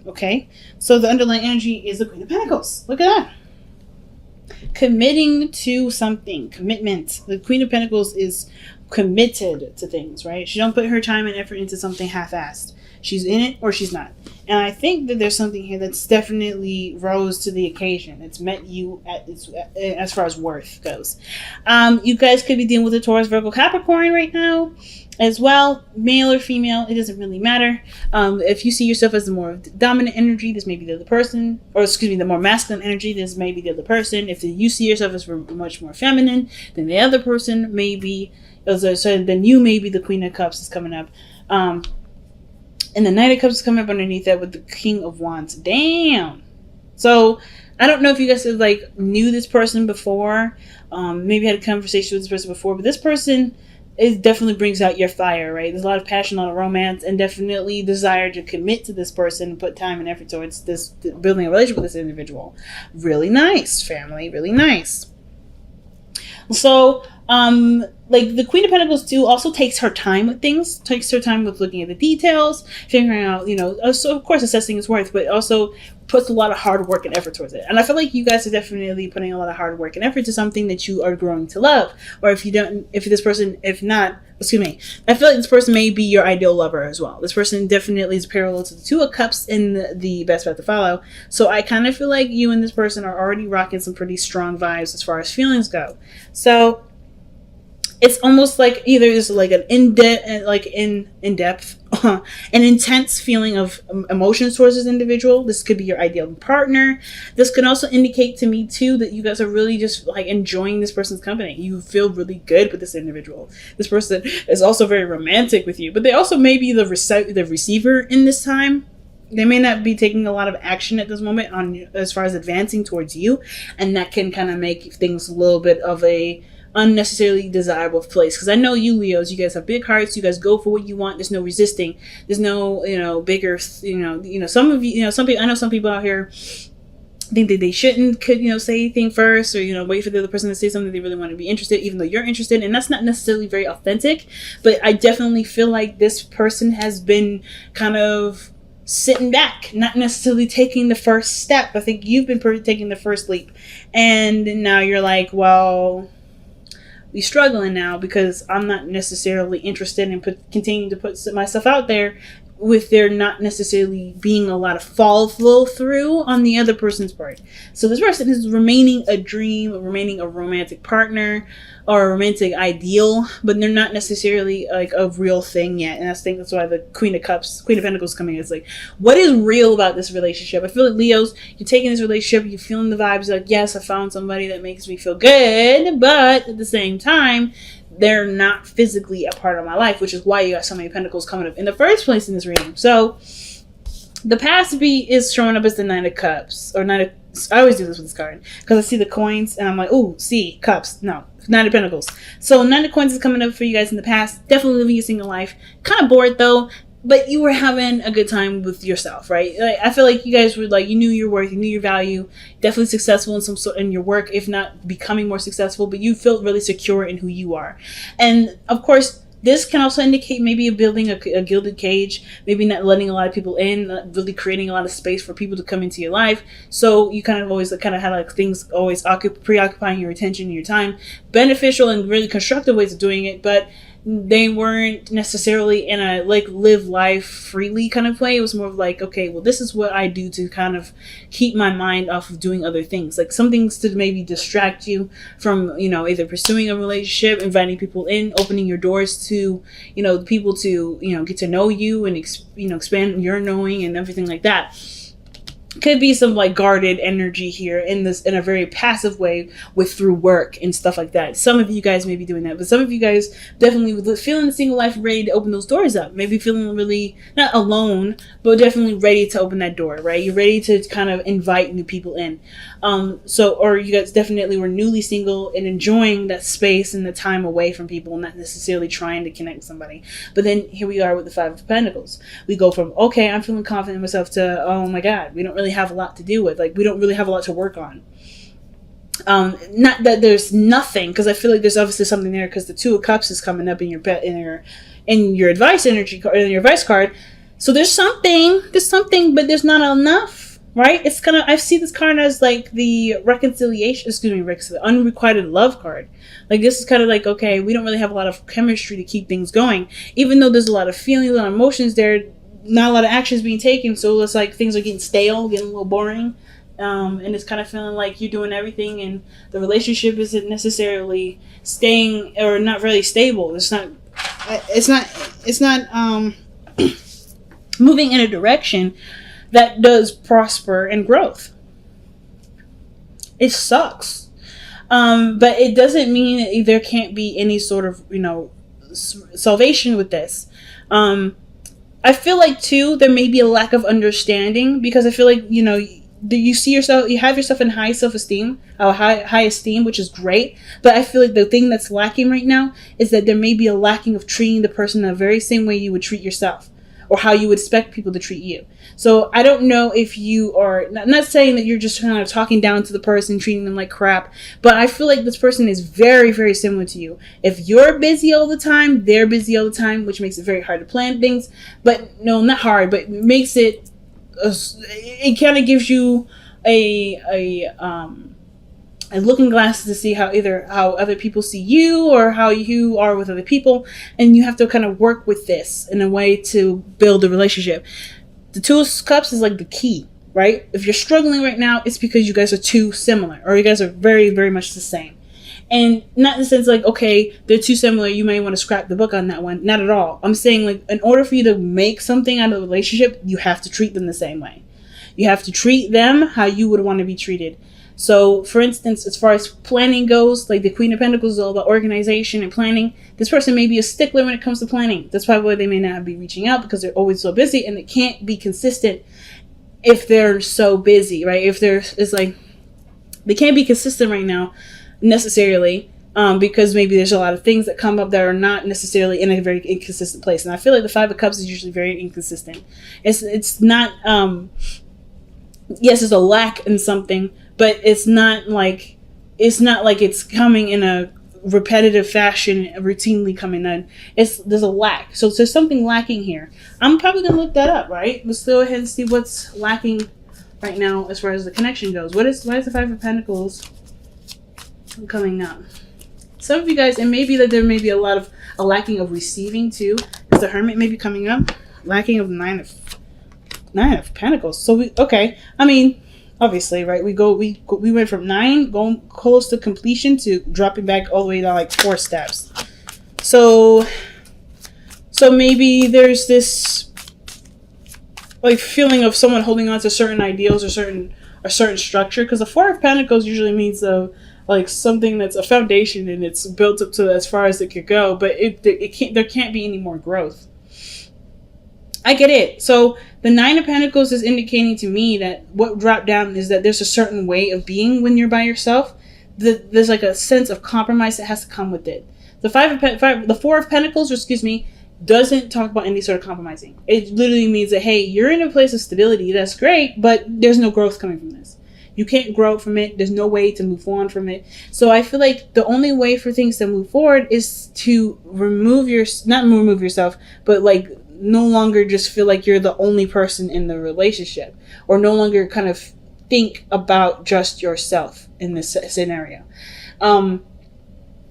Okay, so the underlying energy is the Queen of Pentacles. Look at that. Committing to something. Commitment. The Queen of Pentacles is committed to things, right? She don't put her time and effort into something half-assed. She's in it or she's not. And I think that there's something here that's definitely rose to the occasion. It's met you at as far as worth goes. You guys could be dealing with a Taurus, Virgo, Capricorn right now as well. Male or female, it doesn't really matter. If you see yourself as the more dominant energy, this may be the other person. Or excuse me, the more masculine energy, this may be the other person. If you see yourself as much more feminine, then the other person may be, so then you may be the Queen of Cups is coming up. And the Knight of Cups is coming up underneath that with the King of Wands. Damn. So I don't know if you guys have, like, knew this person before. Maybe had a conversation with this person before. But this person definitely brings out your fire, right? There's a lot of passion, a lot of romance, and definitely desire to commit to this person and put time and effort towards this, building a relationship with this individual. Really nice, family. Really nice. So, like, the Queen of Pentacles too also takes her time with things, takes her time with looking at the details, figuring out, so of course assessing its worth, but also puts a lot of hard work and effort towards it. And I feel like you guys are definitely putting a lot of hard work and effort to something that you are growing to love. Or I feel like this person may be your ideal lover as well. This person definitely is parallel to the Two of Cups in the Best Path to Follow. So I kind of feel like you and this person are already rocking some pretty strong vibes as far as feelings go. So it's almost like either there's like an in-depth, an intense feeling of emotions towards this individual. This could be your ideal partner. This could also indicate to me too that you guys are really just like enjoying this person's company. You feel really good with this individual. This person is also very romantic with you, but they also may be the receiver in this time. They may not be taking a lot of action at this moment on as far as advancing towards you, and that can kind of make things a little bit of a unnecessarily desirable place. Because I know you Leos, you guys have big hearts, you guys go for what you want, there's no resisting, there's no bigger some of you some people, I know some people out here think that they shouldn't say anything first, or wait for the other person to say something they really want to be interested, even though you're interested, and that's not necessarily very authentic. But I definitely feel like this person has been kind of sitting back, not necessarily taking the first step. I think you've been taking the first leap, and now you're like, well, we're struggling now because I'm not necessarily interested in continuing to put myself out there, with there not necessarily being a lot of follow through on the other person's part. So this person is remaining a dream, remaining a romantic partner or a romantic ideal, but they're not necessarily like a real thing yet. And I think that's why the Queen of Pentacles coming in. It's like, what is real about this relationship? I feel like Leos, you're taking this relationship, you're feeling the vibes, like, yes, I found somebody that makes me feel good, but at the same time, they're not physically a part of my life, which is why you got so many Pentacles coming up in the first place in this reading. So the past B is showing up as the Nine of Cups, or I always do this with this card because I see the coins and I'm like, oh, see, cups. No, Nine of Pentacles. So Nine of Coins is coming up for you guys in the past. Definitely living a single life. Kind of bored though, but you were having a good time with yourself, right? Like, I feel like you guys were like, you knew your worth, you knew your value, definitely successful in some sort in your work, if not becoming more successful, but you felt really secure in who you are. And of course, this can also indicate maybe building a gilded cage, maybe not letting a lot of people in, not really creating a lot of space for people to come into your life. So you kind of always had like things always preoccupying your attention and your time, beneficial and really constructive ways of doing it, but they weren't necessarily in a like live life freely kind of way. It was more of like, okay, well, this is what I do to kind of keep my mind off of doing other things, like some things to maybe distract you from either pursuing a relationship, inviting people in, opening your doors to people to get to know you and expand your knowing and everything like that. Could be some like guarded energy here in a very passive way through work and stuff like that. Some of you guys may be doing that, but some of you guys definitely feeling the single life, ready to open those doors up. Maybe feeling really not alone, but definitely ready to open that door, right? You're ready to kind of invite new people in. Or you guys definitely were newly single and enjoying that space and the time away from people, not necessarily trying to connect with somebody. But then here we are with the Five of Pentacles. We go from, okay, I'm feeling confident in myself to, oh my God, we don't really have a lot to do with. Like, we don't really have a lot to work on. Not that there's nothing, because I feel like there's obviously something there, because the Two of Cups is coming up in your advice energy card, in your advice card. So there's something, but there's not enough, right? It's kind of, I see this card as like the reconciliation, excuse me, Rick, the unrequited love card. Like this is kind of like, okay, we don't really have a lot of chemistry to keep things going, even though there's a lot of feelings, a lot of emotions there, not a lot of actions being taken. So it's like things are getting stale, getting a little boring. And it's kind of feeling like you're doing everything and the relationship isn't necessarily staying or not really stable. It's not moving in a direction that does prosper and growth. It sucks. But it doesn't mean that there can't be any sort of, salvation with this. I feel like too, there may be a lack of understanding because I feel like, you see yourself, you have yourself in high self-esteem, high esteem, which is great. But I feel like the thing that's lacking right now is that there may be a lacking of treating the person the very same way you would treat yourself or how you would expect people to treat you. So I don't know if you are, not saying that you're just kind of talking down to the person, treating them like crap, but I feel like this person is very, very similar to you. If you're busy all the time, they're busy all the time, which makes it very hard to plan things. But no, not hard, but makes it, it kind of gives you a looking glass to see how other people see you or how you are with other people, and you have to kind of work with this in a way to build a relationship. The Two of Cups is like the key, right? If you're struggling right now, it's because you guys are too similar, or you guys are very, very much the same. And not in the sense like, okay, they're too similar, you may want to scrap the book on that one. Not at all. I'm saying like, in order for you to make something out of the relationship, you have to treat them the same way. You have to treat them how you would want to be treated. So, for instance, as far as planning goes, like the Queen of Pentacles is all about organization and planning. This person may be a stickler when it comes to planning. That's probably why they may not be reaching out, because they're always so busy and they can't be consistent if they're so busy, right? They can't be consistent right now necessarily, because maybe there's a lot of things that come up that are not necessarily in a very inconsistent place. And I feel like the Five of Cups is usually very inconsistent. It's not, yes, there's a lack in something, but it's not like it's coming in a repetitive fashion, routinely coming in. There's a lack. So there's something lacking here. I'm probably going to look that up, right? Let's go ahead and see what's lacking right now as far as the connection goes. Why is the Five of Pentacles coming up? Some of you guys, and maybe that there may be a lacking of receiving too, because the Hermit may be coming up. Lacking of Nine of Pentacles. So obviously, right? We went from 9 going close to completion to dropping back all the way down like 4 steps. So maybe there's this like feeling of someone holding on to certain ideals or certain structure, because the Four of Pentacles usually means like something that's a foundation and it's built up to as far as it could go, but there can't be any more growth. I get it. So the Nine of Pentacles is indicating to me that what dropped down is that there's a certain way of being when you're by yourself. There's like a sense of compromise that has to come with it. The Four of Pentacles, doesn't talk about any sort of compromising. It literally means that, hey, you're in a place of stability. That's great, but there's no growth coming from this. You can't grow from it. There's no way to move on from it. So I feel like the only way for things to move forward is to not remove yourself, but like no longer just feel like you're the only person in the relationship, or no longer kind of think about just yourself in this scenario.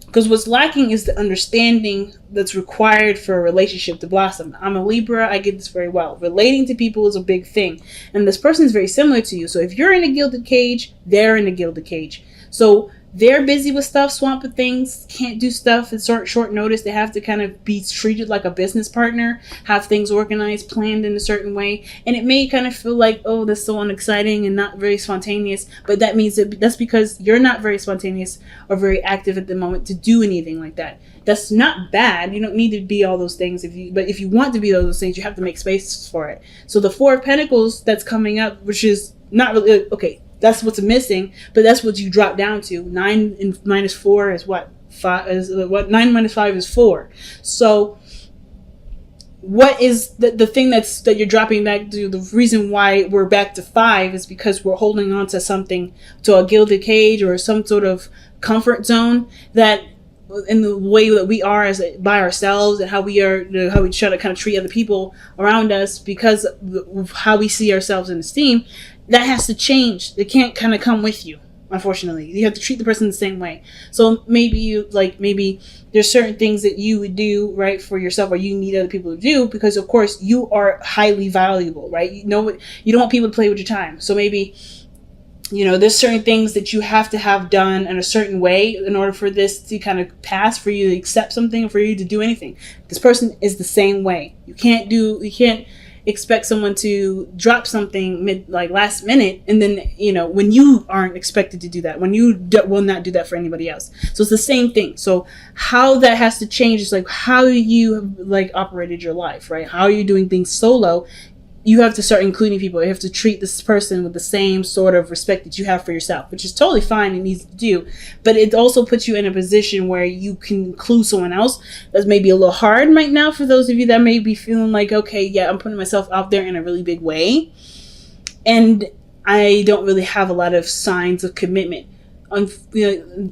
Because what's lacking is the understanding that's required for a relationship to blossom. I'm a Libra. I get this very well. Relating to people is a big thing. And this person is very similar to you. So if you're in a gilded cage, they're in a gilded cage. So they're busy with stuff, swamped with things, can't do stuff at short notice. They have to kind of be treated like a business partner, have things organized, planned in a certain way. And it may kind of feel like, oh, that's so unexciting and not very spontaneous. But that means that's because you're not very spontaneous or very active at the moment to do anything like that. That's not bad. You don't need to be all those things. But if you want to be all those things, you have to make space for it. So the Four of Pentacles that's coming up, which is not really, okay, that's what's missing, but that's what you drop down to. 9 and minus 4 is what? 9 minus 5 is 4. So what is the thing that you're dropping back to? The reason why we're back to 5 is because we're holding on to something, to a gilded cage or some sort of comfort zone that in the way that we are as by ourselves, and how we are, how we try to kind of treat other people around us because of how we see ourselves in esteem, that has to change. It can't kind of come with you. Unfortunately, you have to treat the person the same way. So maybe there's certain things that you would do right for yourself, or you need other people to do, because of course you are highly valuable, right? You know what, you don't want people to play with your time. So maybe, there's certain things that you have to have done in a certain way in order for this to kind of pass, for you to accept something, or for you to do anything. This person is the same way. You can't expect someone to drop something last minute, and then when you aren't expected to do that, when you will not do that for anybody else. So it's the same thing. So how that has to change is how you operated your life, right? How are you doing things solo? You have to start including people. You have to treat this person with the same sort of respect that you have for yourself, which is totally fine and easy to do. But it also puts you in a position where you can include someone else. That's maybe a little hard right now for those of you that may be feeling like, okay, yeah, I'm putting myself out there in a really big way, and I don't really have a lot of signs of commitment.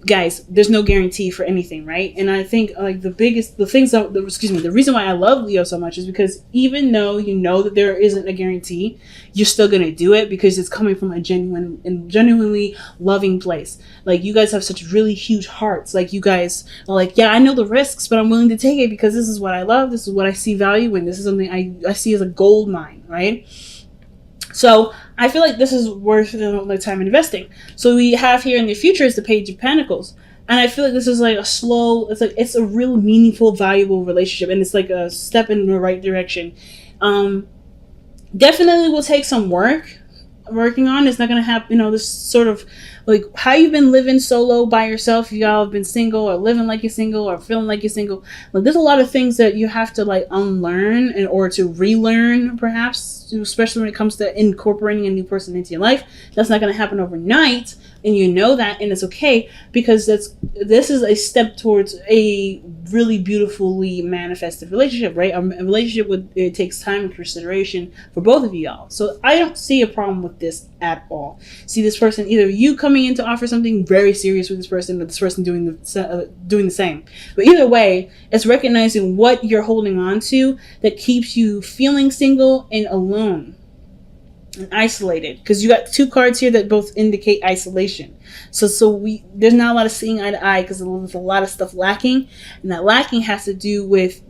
Guys, there's no guarantee for anything, right? And I think the reason why I love Leo so much is because even though you know that there isn't a guarantee, you're still gonna do it because it's coming from a genuine and genuinely loving place. You guys have such really huge hearts. You guys are yeah, I know the risks, but I'm willing to take it because this is what I love. This is what I see value in. This is something I see as a gold mine, right? So I feel like this is worth the time investing. So we have here in the future is the Page of Pentacles. And I feel like this is it's a real meaningful, valuable relationship. And it's a step in the right direction. Definitely will take some working on. It's not going to happen, this sort of how you've been living solo by yourself. Y'all have been single, or living like you're single, or feeling like you're single. There's a lot of things that you have to unlearn or to relearn, perhaps, especially when it comes to incorporating a new person into your life. That's not going to happen overnight, and you know that, and it's okay, because this is a step towards a really beautifully manifested relationship, right? A relationship it takes time and consideration for both of y'all. So I don't see a problem with this at all. See this person, either you coming in to offer something very serious with this person, or this person doing the same. But either way, it's recognizing what you're holding on to that keeps you feeling single and alone and isolated, because you got two cards here that both indicate isolation. So there's not a lot of seeing eye to eye, because there's a lot of stuff lacking, and that lacking has to do with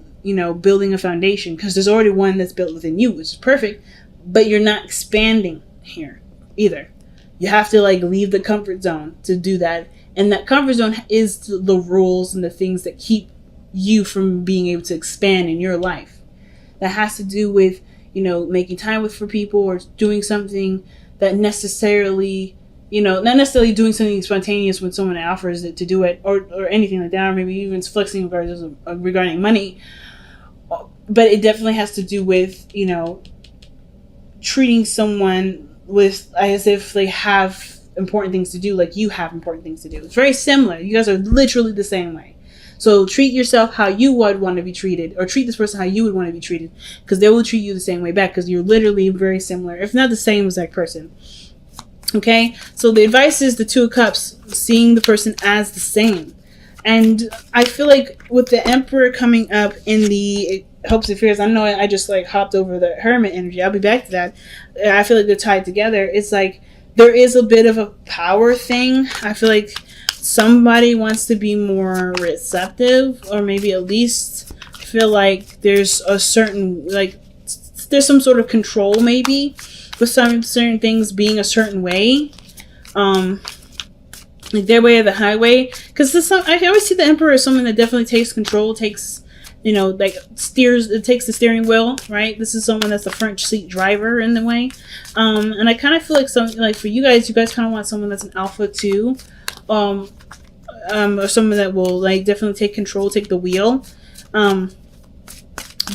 building a foundation, because there's already one that's built within you, which is perfect, but you're not expanding here either. You have to leave the comfort zone to do that, and that comfort zone is the rules and the things that keep you from being able to expand in your life. That has to do with making time for people, or doing something that necessarily, not necessarily doing something spontaneous when someone offers it to do it, or anything like that, or maybe even flexing regarding money. But it definitely has to do with, treating someone as if they have important things to do, like you have important things to do. It's very similar. You guys are literally the same way. So treat yourself how you would want to be treated, or treat this person how you would want to be treated, because they will treat you the same way back, because you're literally very similar, if not the same as that person. Okay, so the advice is the Two of Cups, seeing the person as the same. And I feel like with the Emperor coming up in the hopes and fears, I know I just hopped over the Hermit energy. I'll be back to that. I feel like they're tied together. It's there is a bit of a power thing. I feel like somebody wants to be more receptive, or maybe at least feel like there's a certain, there's some sort of control maybe with some certain things being a certain way. Their way or the highway. Because I always see the Emperor as someone that definitely takes control, takes, steers, it takes the steering wheel, right? This is someone that's the front seat driver in the way. And I kind of feel like for you guys kind of want someone that's an alpha too. Or someone that will definitely take control, take the wheel. But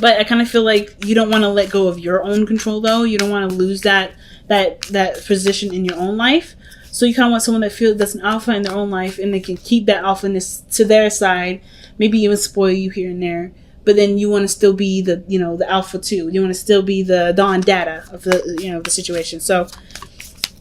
I kind of feel like you don't want to let go of your own control, though. You don't want to lose that position in your own life. So you kind of want someone that's an alpha in their own life, and they can keep that alphaness to their side, maybe even spoil you here and there. But then you want to still be the alpha too. You want to still be the Don Data of the situation. So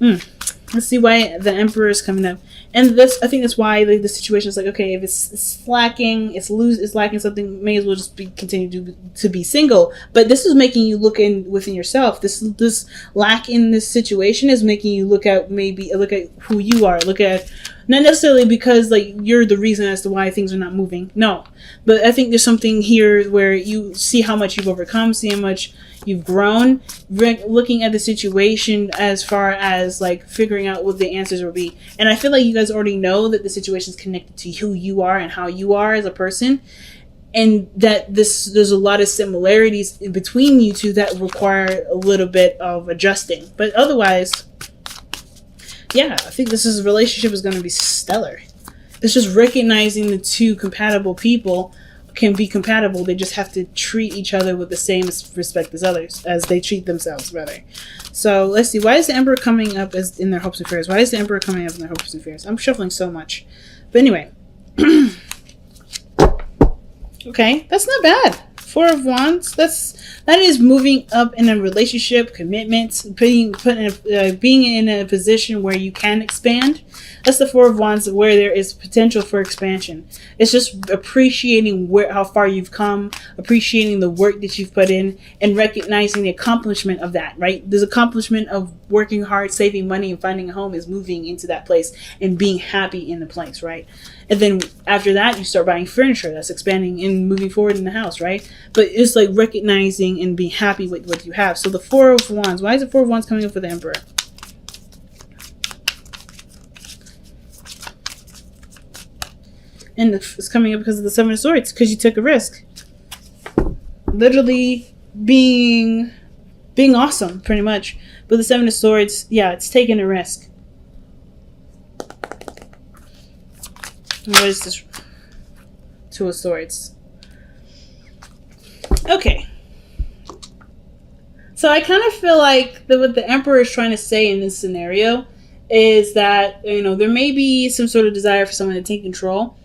let's see why the Emperor is coming up. And this, I think that's why the situation is like, okay, if it's lacking, it's lacking something, may as well just continue to be single. But this is making you look within yourself. This lack in this situation is making you look at who you are. Look at, not necessarily because like you're the reason as to why things are not moving. No, but I think there's something here where you see how much you've overcome, see how much you've grown, looking at the situation as far as like figuring out what the answers will be. And I feel like you guys already know that the situation is connected to who you are and how you are as a person, and that there's a lot of similarities between you two that require a little bit of adjusting. But otherwise, yeah, I think this relationship is going to be stellar. It's just recognizing the two compatible people can be compatible. They just have to treat each other with the same respect as they treat themselves, rather. So let's see. Why is the Emperor coming up as in their hopes and fears? Why is the Emperor coming up in their hopes and fears? I'm shuffling so much. But anyway. Okay, that's not bad. Four of Wands. That is moving up in a relationship, commitment, being in a position where you can expand. That's the Four of Wands, where there is potential for expansion. It's just appreciating how far you've come, appreciating the work that you've put in, and recognizing the accomplishment of that, right? This accomplishment of working hard, saving money, and finding a home is moving into that place and being happy in the place, right? And then after that, you start buying furniture. That's expanding and moving forward in the house, right? But it's like recognizing and being happy with what you have. So the Four of Wands. Why is the Four of Wands coming up for the Emperor? And it's coming up because of the Seven of Swords, because you took a risk. Literally being awesome, pretty much. But the Seven of Swords, yeah, it's taking a risk. What is this? Two of Swords. Okay. So I kind of feel like what the Emperor is trying to say in this scenario is that, there may be some sort of desire for someone to take control.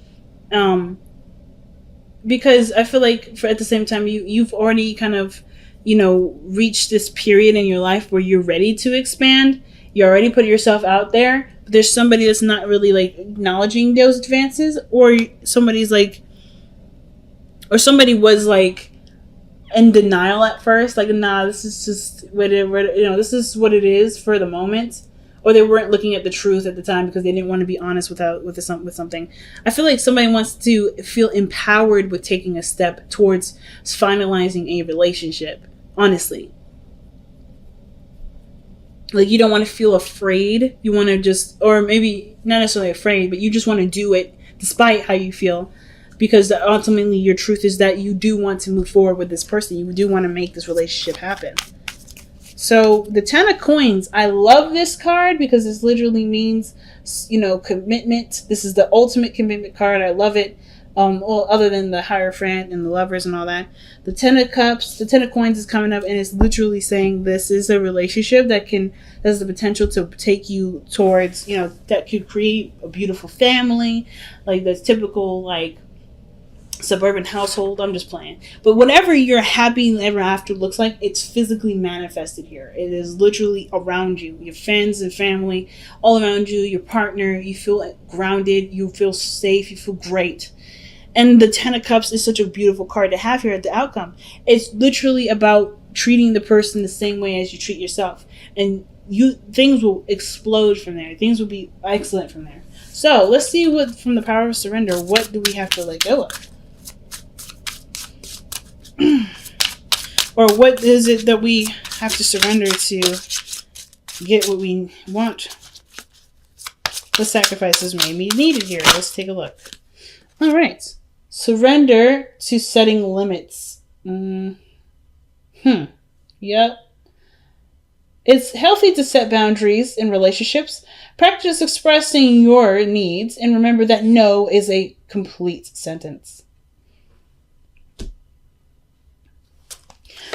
Because I feel like at the same time, you've already kind of, reached this period in your life where you're ready to expand. You already put yourself out there. But there's somebody that's not really like acknowledging those advances, or somebody was like in denial at first, like, nah, this is just this is what it is for the moment. Or they weren't looking at the truth at the time because they didn't want to be honest with something. I feel like somebody wants to feel empowered with taking a step towards finalizing a relationship, honestly. Like, you don't want to feel afraid. You want to just, or maybe not necessarily afraid, but you just want to do it despite how you feel. Because ultimately your truth is that you do want to move forward with this person. You do want to make this relationship happen. So the Ten of Coins, I love this card because this literally means, commitment. This is the ultimate commitment card. I love it. Well, other than the Hierophant and the Lovers and all that. The Ten of Cups, the Ten of Coins is coming up, and it's literally saying this is a relationship that has the potential to take you towards, that could create a beautiful family, like the typical, like, suburban household. I'm just playing. But whatever your happy ever after looks like, it's physically manifested here. It is literally around you. Your friends and family, all around you, your partner. You feel grounded. You feel safe. You feel great. And the Ten of Cups is such a beautiful card to have here at the outcome. It's literally about treating the person the same way as you treat yourself. And things will explode from there. Things will be excellent from there. So let's see what, from the Power of Surrender, what do we have to let go of? Or what is it that we have to surrender to get what we want? What sacrifices may be needed here? Let's take a look. All right. Surrender to setting limits. Yep. It's healthy to set boundaries in relationships. Practice expressing your needs, and remember that no is a complete sentence.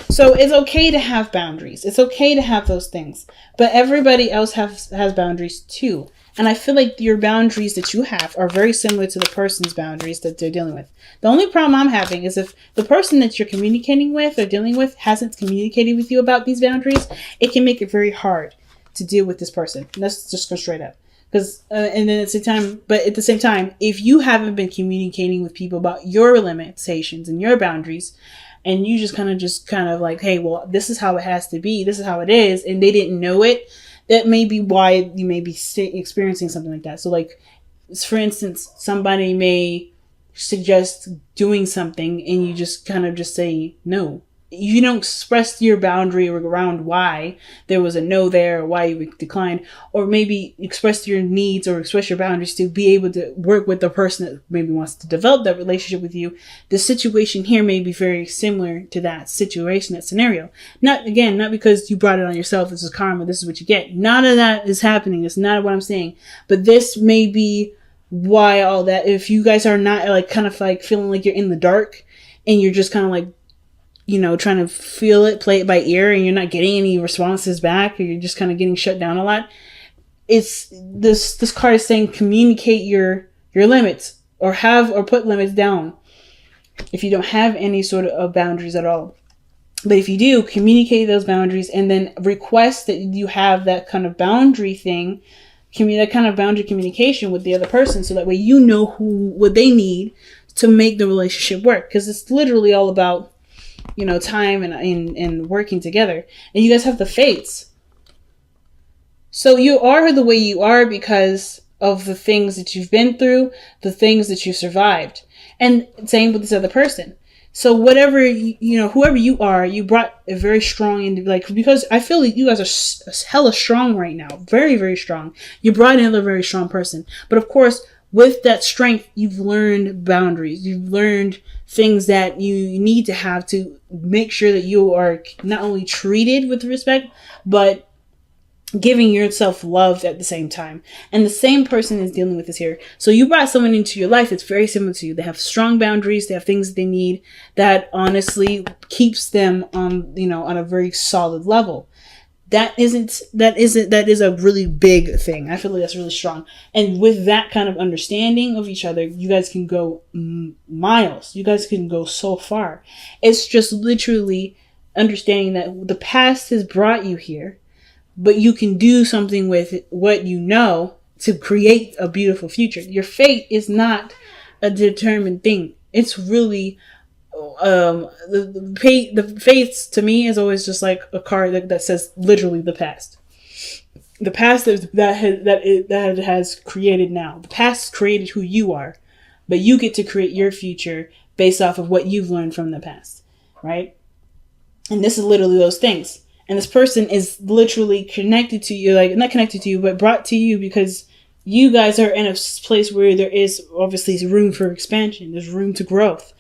So it's okay to have boundaries. It's okay to have those things. But everybody else has boundaries too. And I feel like your boundaries that you have are very similar to the person's boundaries that they're dealing with. The only problem I'm having is if the person that you're communicating with or dealing with hasn't communicated with you about these boundaries, it can make it very hard to deal with this person. Let's just go straight up. Because and then at the same time, if you haven't been communicating with people about your limitations and your boundaries, and you just kind of like, hey, well, this is how it has to be, this is how it is, and they didn't know it, that may be why you may be experiencing something like that. So like, for instance, somebody may suggest doing something and you just kind of just say no. You don't express your boundary around why there was a no there, or why you declined, or maybe express your needs or express your boundaries to be able to work with the person that maybe wants to develop that relationship with you. The situation here may be very similar to that situation, that scenario. Not because you brought it on yourself. This is karma. This is what you get. None of that is happening. It's not what I'm saying. But this may be why all that, if you guys are not like kind of like feeling like you're in the dark and you're just kind of like, trying to feel it, play it by ear, and you're not getting any responses back, or you're just kind of getting shut down a lot. It's this card is saying communicate your limits, or put limits down if you don't have any sort of boundaries at all. But if you do, communicate those boundaries and then request that you have that kind of boundary thing, that kind of boundary communication with the other person, so that way you know what they need to make the relationship work. Because it's literally all about time and working together. And you guys have the fates. So you are the way you are because of the things that you've been through, the things that you survived. And same with this other person. So whatever, whoever you are, you brought a very strong, because I feel like you guys are hella strong right now. Very, very strong. You brought in a very strong person. But of course, with that strength, you've learned boundaries. You've learned things that you need to have to make sure that you are not only treated with respect, but giving yourself love at the same time. And the same person is dealing with this here. So you brought someone into your life that's very similar to you. They have strong boundaries. They have things that they need that honestly keeps them on a very solid level. That is a really big thing. I feel like that's really strong. And with that kind of understanding of each other, you guys can go miles. You guys can go so far. It's just literally understanding that the past has brought you here, but you can do something with what you know to create a beautiful future. Your fate is not a determined thing. It's really the fates to me is always just like a card that says literally the past. The past that has created now. The past created who you are, but you get to create your future based off of what you've learned from the past, right? And this is literally those things. And this person is literally connected to you, like not connected to you, but brought to you because you guys are in a place where there is obviously room for expansion. There's room for growth.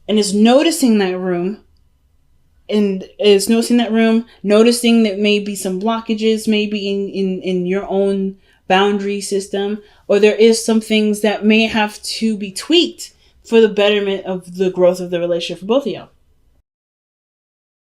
And it's noticing that room. And it's noticing that maybe some blockages, maybe in your own boundary system, or there is some things that may have to be tweaked for the betterment of the growth of the relationship for both of y'all.